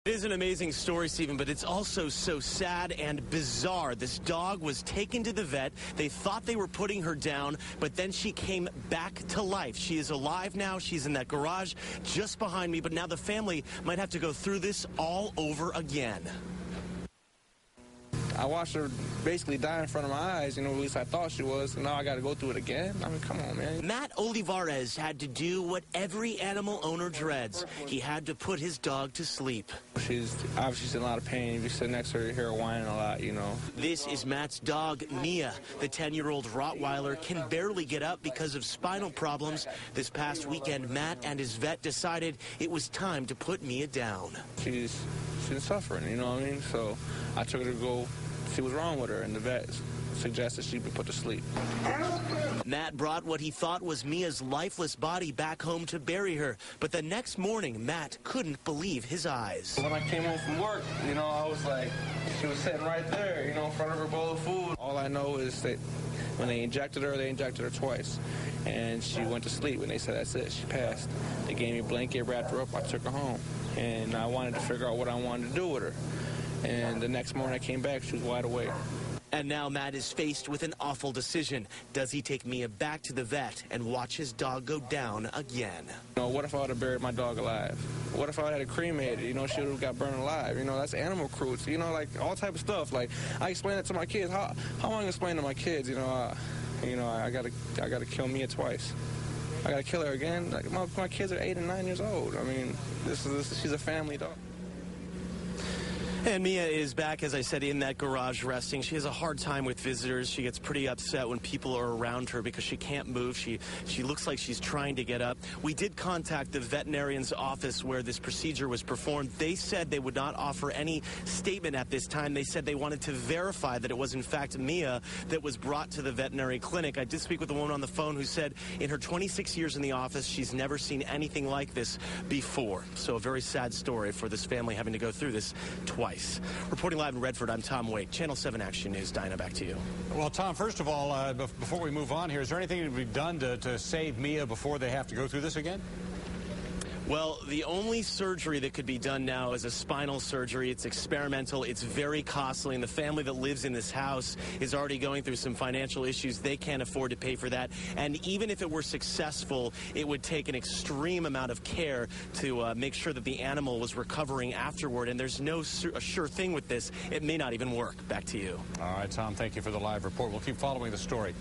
It is an amazing story, Stephen, but it's also so sad and bizarre. This dog was taken to the vet. They thought they were putting her down, but then she came back to life. She is alive now. She's in that garage just behind me, but now the family might have to go through this all over again. I watched her basically die in front of my eyes, at least I thought she was, and now I got to go through it again. I mean, come on, man. Matt Olivarez had to do what every animal owner dreads. He had to put his dog to sleep. She's obviously in a lot of pain. If you sit next to her, you hear her whining a lot, This is Matt's dog, Mia. The 10-year-old Rottweiler can barely get up because of spinal problems. This past weekend, Matt and his vet decided it was time to put Mia down. She's suffering, you know what I mean? So I took her to go see what's wrong with her, and the vet suggested she be put to sleep. Matt brought what he thought was Mia's lifeless body back home to bury her, but the next morning, Matt couldn't believe his eyes. When I came home from work, I was like, she was sitting right there, in front of her bowl of food. All I know is that when they injected her twice, and she went to sleep, and they said, that's it, she passed. They gave me a blanket, wrapped her up, I took her home, and I wanted to figure out what I wanted to do with her. And the next morning I came back, she was wide awake. And now Matt is faced with an awful decision. Does he take Mia back to the vet and watch his dog go down again? What if I would have buried my dog alive? What if I had cremated? She would have got burned alive. That's animal cruelty. Like all type of stuff. Like I explain that to my kids. How am I gonna explain to my kids? I gotta kill Mia twice. I gotta kill her again. Like my kids are 8 and 9 years old. I mean, she's a family dog. And Mia is back, as I said, in that garage resting. She has a hard time with visitors. She gets pretty upset when people are around her because she can't move. She looks like she's trying to get up. We did contact the veterinarian's office where this procedure was performed. They said they would not offer any statement at this time. They said they wanted to verify that it was, in fact, Mia that was brought to the veterinary clinic. I did speak with a woman on the phone who said in her 26 years in the office, she's never seen anything like this before. So a very sad story for this family having to go through this twice. Reporting live in Redford, I'm Tom Waite, Channel 7 Action News. Dinah, back to you. Well, Tom, first of all, before we move on here, is there anything to be done to save Mia before they have to go through this again? Well, the only surgery that could be done now is a spinal surgery. It's experimental. It's very costly, and the family that lives in this house is already going through some financial issues. They can't afford to pay for that. And even if it were successful, it would take an extreme amount of care to make sure that the animal was recovering afterward. And there's no sure thing with this. It may not even work. Back to you. All right, Tom, thank you for the live report. We'll keep following the story.